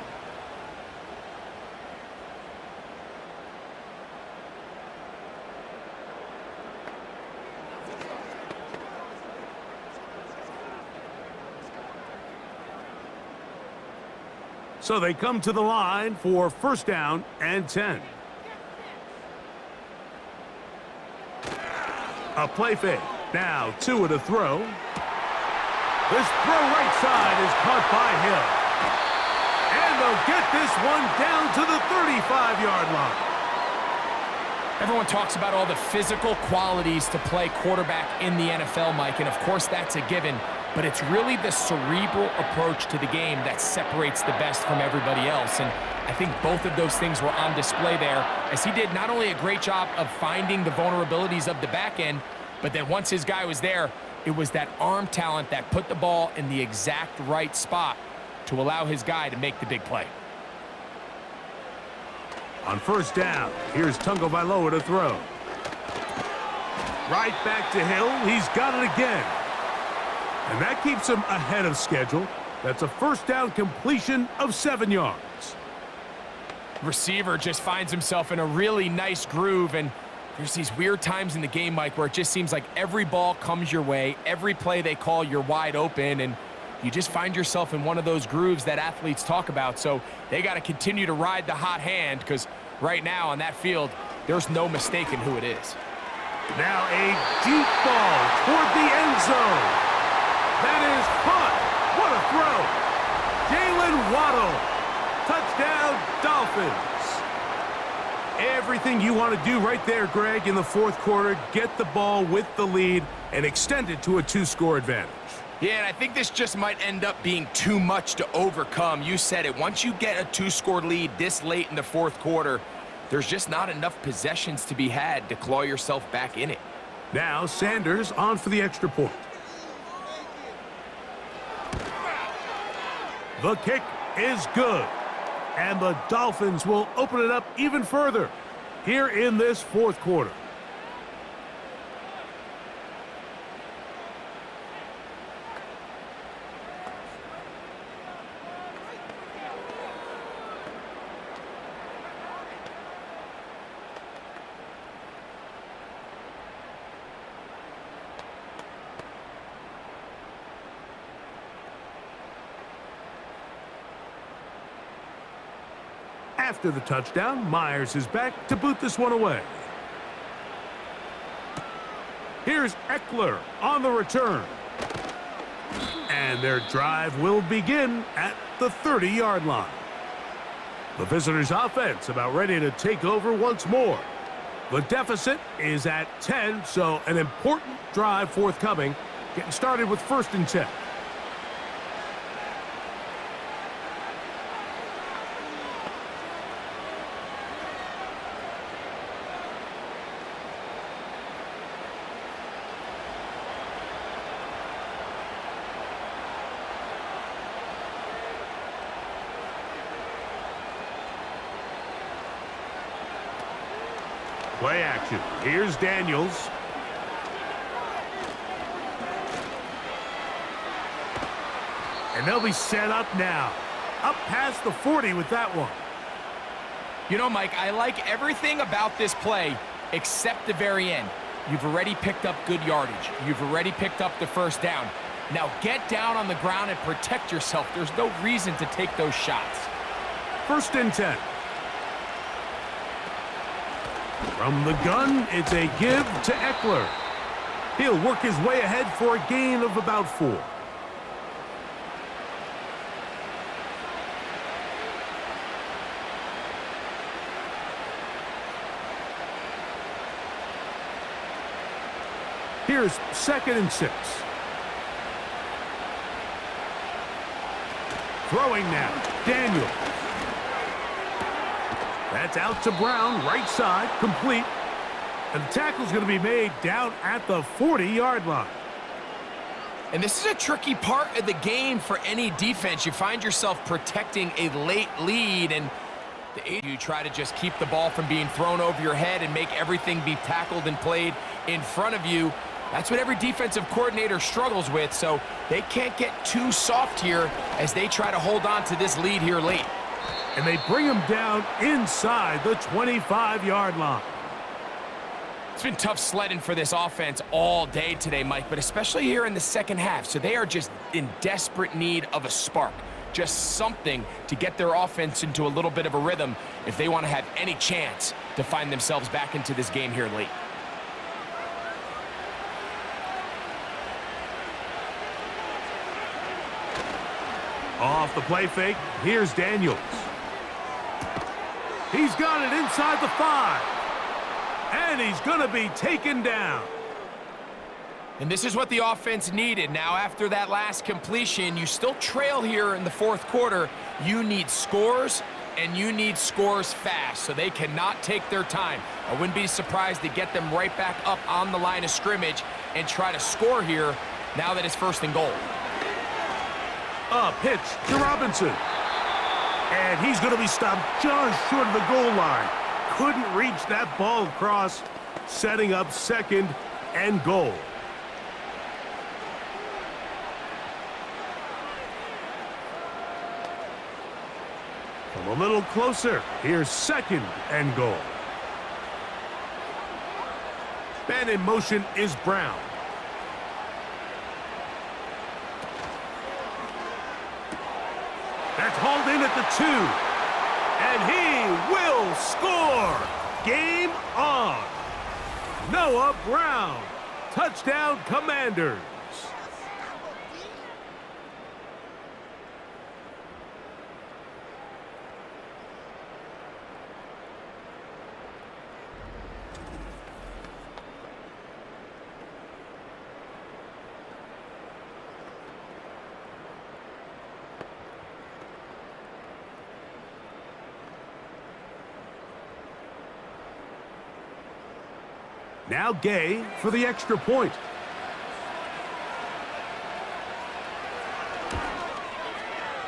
So they come to the line for first down and 10. A play fake. Now Tua to throw. This throw right side is caught by Hill. And they'll get this one down to the 35-yard line. Everyone talks about all the physical qualities to play quarterback in the NFL, Mike, and of course that's a given, but it's really the cerebral approach to the game that separates the best from everybody else, and I think both of those things were on display there, as he did not only a great job of finding the vulnerabilities of the back end, but then once his guy was there, it was that arm talent that put the ball in the exact right spot to allow his guy to make the big play. On first down, here's Tagovailoa to throw. Right back to Hill. He's got it again. And that keeps him ahead of schedule. That's a first down completion of 7 yards. Receiver just finds himself in a really nice groove, and there's these weird times in the game, Mike, where it just seems like every ball comes your way, every play they call, you're wide open, and you just find yourself in one of those grooves that athletes talk about. So they got to continue to ride the hot hand, because right now on that field, there's no mistaking who it is. Now a deep ball toward the end zone. That is caught. What a throw. Jalen Waddle. Touchdown, Dolphins. Everything you want to do right there, Greg, in the fourth quarter. Get the ball with the lead and extend it to a 2-score advantage. Yeah, and I think this just might end up being too much to overcome. You said it. Once you get a 2-score lead this late in the fourth quarter, there's just not enough possessions to be had to claw yourself back in it. Now Sanders on for the extra point. The kick is good. And the Dolphins will open it up even further here in this fourth quarter. After the touchdown, Myers is back to boot this one away. Here's Eckler on the return. And their drive will begin at the 30-yard line. The visitors' offense about ready to take over once more. The deficit is at 10, so an important drive forthcoming. Getting started with 1st and 10. Play action. Here's Daniels. And they'll be set up now. Up past the 40 with that one. You know, Mike, I like everything about this play except the very end. You've already picked up good yardage. You've already picked up the first down. Now get down on the ground and protect yourself. There's no reason to take those shots. 1st and 10. From the gun, it's a give to Eckler. He'll work his way ahead for a gain of about 4. Here's 2nd and 6. Throwing now, Daniels. That's out to Brown, right side, complete. And the tackle's going to be made down at the 40-yard line. And this is a tricky part of the game for any defense. You find yourself protecting a late lead, and you try to just keep the ball from being thrown over your head and make everything be tackled and played in front of you. That's what every defensive coordinator struggles with, so they can't get too soft here as they try to hold on to this lead here late. And they bring him down inside the 25-yard line. It's been tough sledding for this offense all day today, Mike, but especially here in the second half. So they are just in desperate need of a spark. just something to get their offense into a little bit of a rhythm if they want to have any chance to find themselves back into this game here late. Off the play fake, here's Daniels. He's got it inside the 5. And he's going to be taken down. And this is what the offense needed. Now, after that last completion, you still trail here in the fourth quarter. You need scores, and you need scores fast, so they cannot take their time. I wouldn't be surprised to get them right back up on the line of scrimmage and try to score here now that it's 1st and goal. A pitch to Robinson. And he's going to be stopped just short of the goal line. Couldn't reach that ball across, setting up 2nd and goal. Come a little closer. Here's 2nd and goal. Man in motion is Brown. That's hauled in at the 2. And he will score. Game on. Noah Brown. Touchdown, Commanders. Now Gay for the extra point.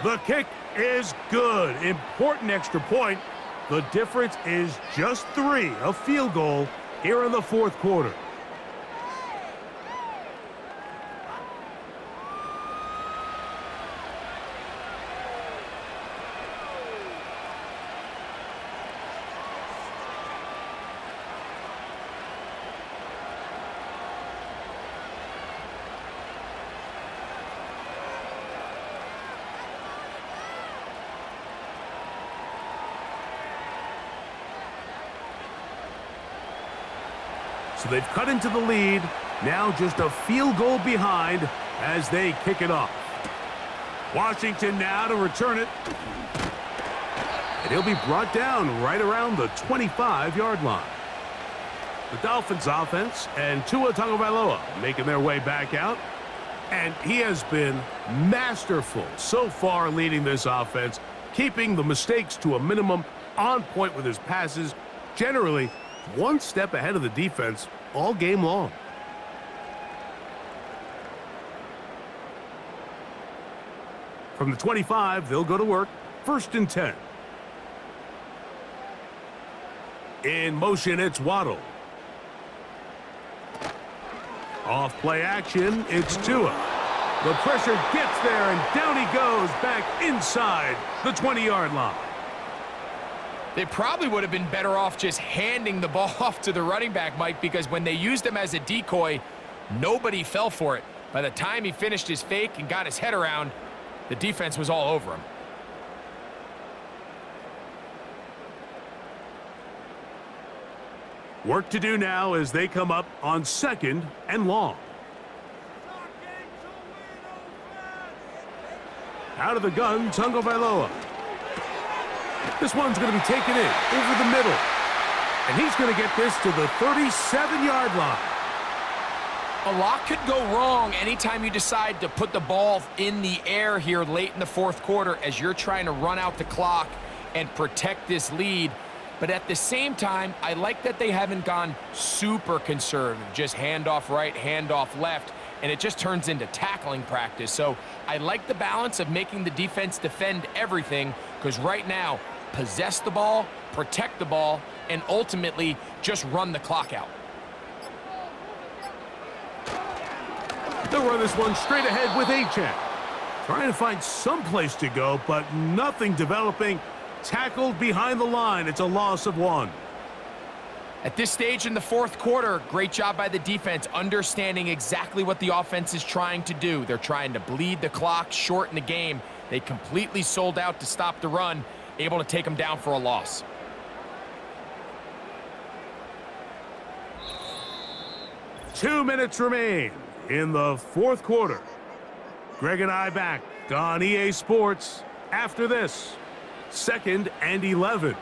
The kick is good. Important extra point. The difference is just 3, a field goal here in the fourth quarter. So they've cut into the lead, now just a field goal behind as they kick it off. Washington now to return it. And he'll be brought down right around the 25-yard line. The Dolphins offense and Tua Tagovailoa making their way back out. And he has been masterful so far leading this offense, keeping the mistakes to a minimum, on point with his passes, generally one step ahead of the defense all game long. From the 25, they'll go to work. 1st and 10. In motion, it's Waddle. Off play action, it's Tua. The pressure gets there, and down he goes back inside the 20-yard line. They probably would have been better off just handing the ball off to the running back, Mike, because when they used him as a decoy, nobody fell for it. By the time he finished his fake and got his head around, the defense was all over him. Work to do now as they come up on 2nd and long. Out of the gun, Tagovailoa. This one's going to be taken in over the middle. And he's going to get this to the 37-yard line. A lot could go wrong anytime you decide to put the ball in the air here late in the fourth quarter as you're trying to run out the clock and protect this lead. But at the same time, I like that they haven't gone super conservative, just handoff right, handoff left, and it just turns into tackling practice. So I like the balance of making the defense defend everything, because right now, possess the ball, protect the ball, and ultimately just run the clock out. They'll run this one straight ahead with Achane. Trying to find some place to go, but nothing developing. Tackled behind the line. It's a loss of 1. At this stage in the fourth quarter, great job by the defense, understanding exactly what the offense is trying to do. They're trying to bleed the clock, shorten the game, They completely sold out to stop the run, able to take them down for a loss. Two minutes remain in the fourth quarter. Greg and I back on EA Sports after this. 2nd and 11.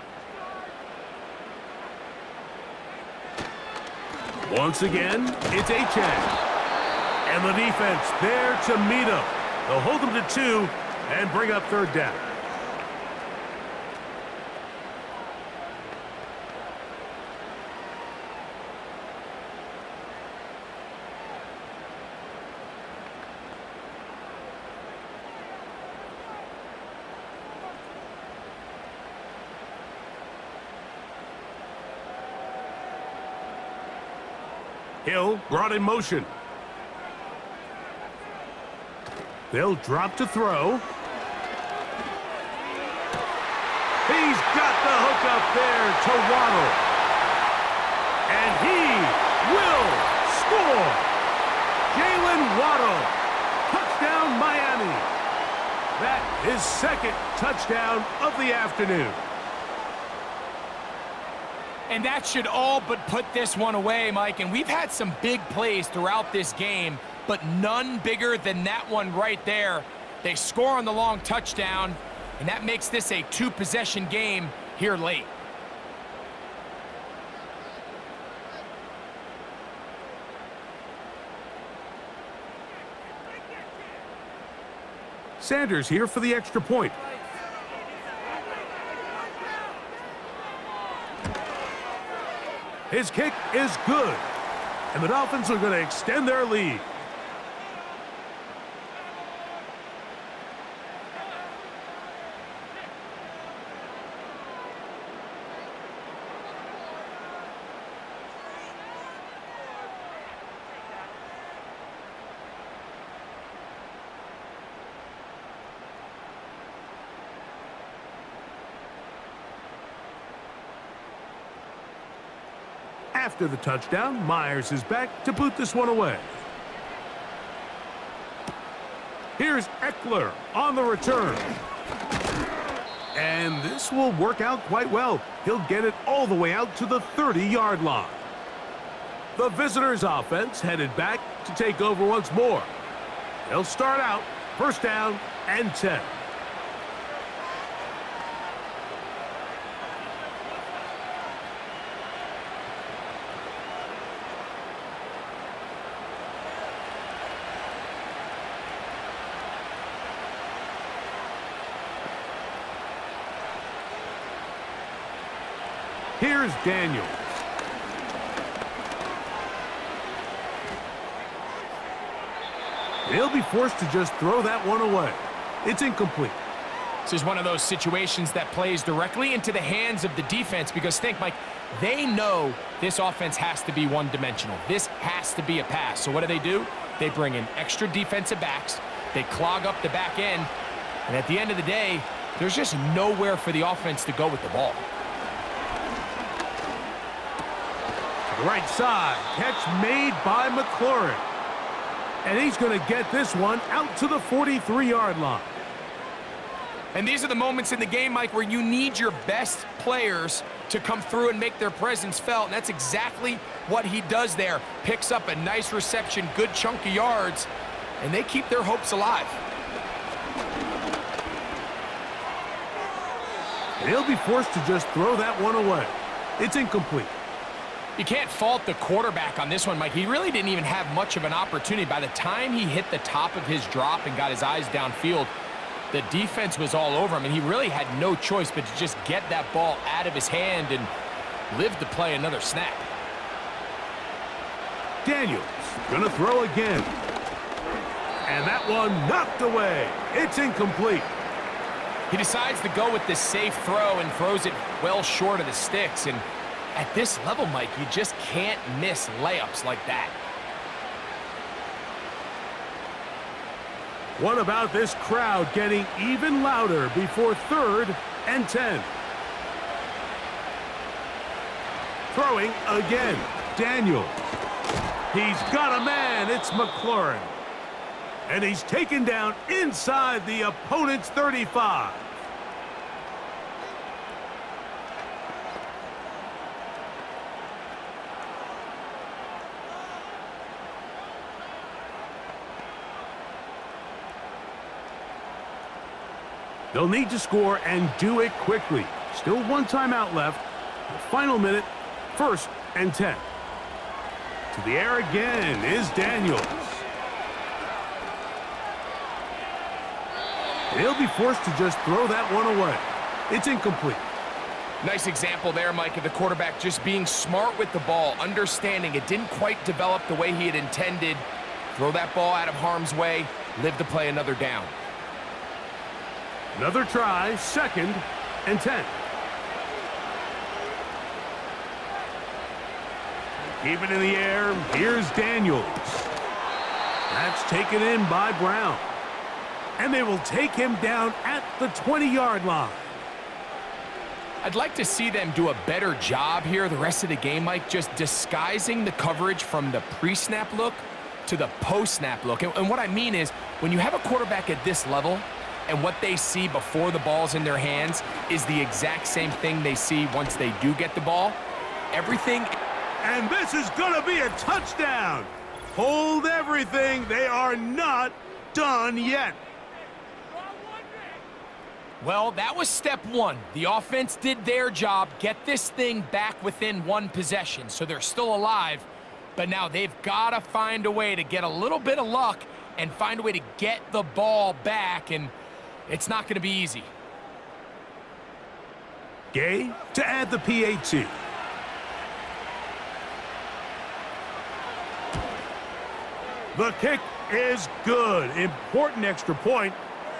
Once again, it's Achane. And the defense there to meet him. They'll hold him to 2 and bring up 3rd down. Hill brought in motion. They'll drop to throw. He's got the hook up there to Waddle. And he will score. Jalen Waddle. Touchdown, Miami. That is 2nd touchdown of the afternoon. And that should all but put this one away, Mike. And we've had some big plays throughout this game, but none bigger than that one right there. They score on the long touchdown, and that makes this a 2-possession game here late. Sanders here for the extra point. His kick is good, and the Dolphins are going to extend their lead. After the touchdown, Myers is back to boot this one away. Here's Eckler on the return. And this will work out quite well. He'll get it all the way out to the 30-yard line. The visitors' offense headed back to take over once more. They'll start out 1st down and 10. Here's Daniels. They'll be forced to just throw that one away. It's incomplete. This is one of those situations that plays directly into the hands of the defense because think, Mike, they know this offense has to be one-dimensional. This has to be a pass. So what do? They bring in extra defensive backs. They clog up the back end. And at the end of the day, there's just nowhere for the offense to go with the ball. Right side, catch made by McLaurin. And he's going to get this one out to the 43-yard line. And these are the moments in the game, Mike, where you need your best players to come through and make their presence felt. And that's exactly what he does there. Picks up a nice reception, good chunk of yards, and they keep their hopes alive. They'll be forced to just throw that one away. It's incomplete. You can't fault the quarterback on this one, Mike. He really didn't even have much of an opportunity. By the time he hit the top of his drop and got his eyes downfield, the defense was all over him, and he really had no choice but to just get that ball out of his hand and live to play another snap. Daniels gonna throw again. And that one knocked away. It's incomplete. He decides to go with this safe throw and throws it well short of the sticks. And at this level, Mike, you just can't miss layups like that. What about this crowd getting even louder before 3rd and 10? Throwing again. Daniels. He's got a man. It's McLaurin. And he's taken down inside the opponent's 35. They'll need to score and do it quickly. Still one timeout left. The final minute, 1st and 10. To the air again is Daniels. They'll be forced to just throw that one away. It's incomplete. Nice example there, Mike, of the quarterback just being smart with the ball, understanding it didn't quite develop the way he had intended. Throw that ball out of harm's way, live to play another down. Another try, 2nd and 10. Keep it in the air. Here's Daniels. That's taken in by Brown. And they will take him down at the 20-yard line. I'd like to see them do a better job here the rest of the game, Mike, just disguising the coverage from the pre-snap look to the post-snap look. And what I mean is, when you have a quarterback at this level, and what they see before the ball's in their hands is the exact same thing they see once they do get the ball. Everything. And this is going to be a touchdown. Hold everything. They are not done yet. Well, that was step one. The offense did their job, get this thing back within one possession, so they're still alive. But now they've got to find a way to get a little bit of luck and find a way to get the ball back, and it's not going to be easy. Gay to add the PAT. The kick is good. Important extra point.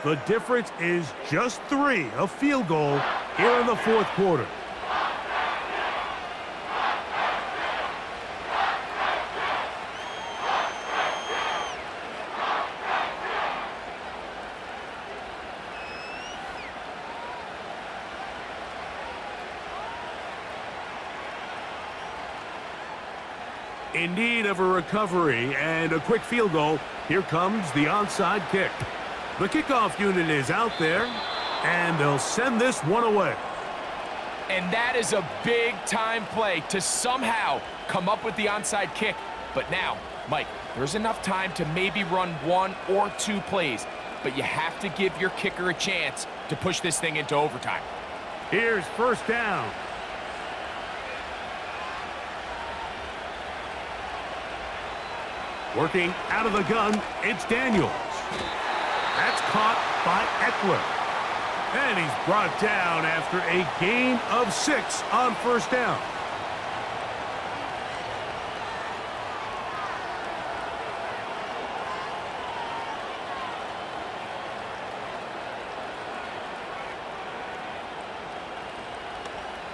The difference is just 3, a field goal here in the 4th quarter. In need of a recovery and a quick field goal, here comes the onside kick. The kickoff unit is out there, and they'll send this one away. And that is a big-time play to somehow come up with the onside kick. But now, Mike, there's enough time to maybe run 1 or 2 plays, but you have to give your kicker a chance to push this thing into overtime. Here's 1st down. Working out of the gun, it's Daniels. That's caught by Eckler. And he's brought down after a gain of 6 on 1st down.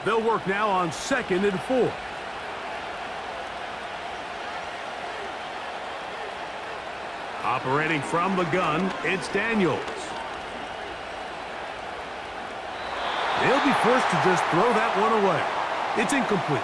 They'll work now on 2nd and 4. Operating from the gun, it's Daniels. They'll be forced to just throw that one away. It's incomplete.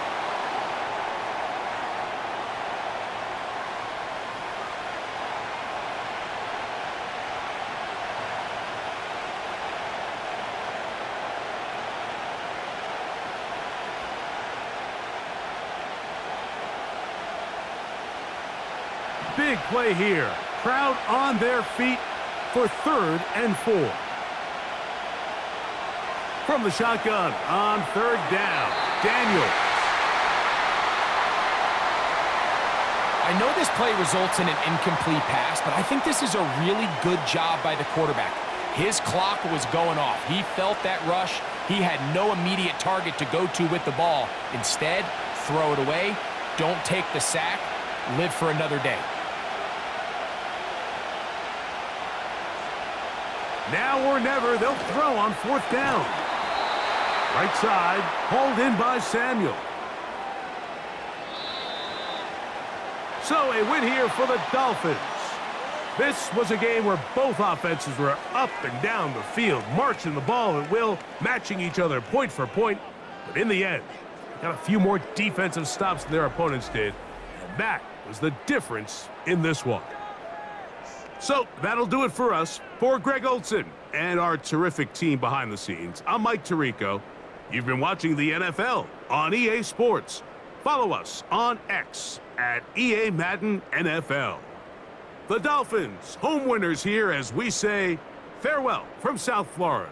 Big play here. Crowd on their feet for 3rd and 4. From the shotgun on 3rd down, Daniels. I know this play results in an incomplete pass, but I think this is a really good job by the quarterback. His clock was going off. He felt that rush. He had no immediate target to go to with the ball. Instead, throw it away. Don't take the sack. Live for another day. Now or never, they'll throw on 4th down. Right side, hauled in by Samuel. So a win here for the Dolphins. This was a game where both offenses were up and down the field, marching the ball at will, matching each other point for point. But in the end, they got a few more defensive stops than their opponents did. And that was the difference in this one. So that'll do it for us. For Greg Olson and our terrific team behind the scenes, I'm Mike Tirico. You've been watching the NFL on EA Sports. Follow us on X at EA Madden NFL. The Dolphins, home winners here as we say farewell from South Florida.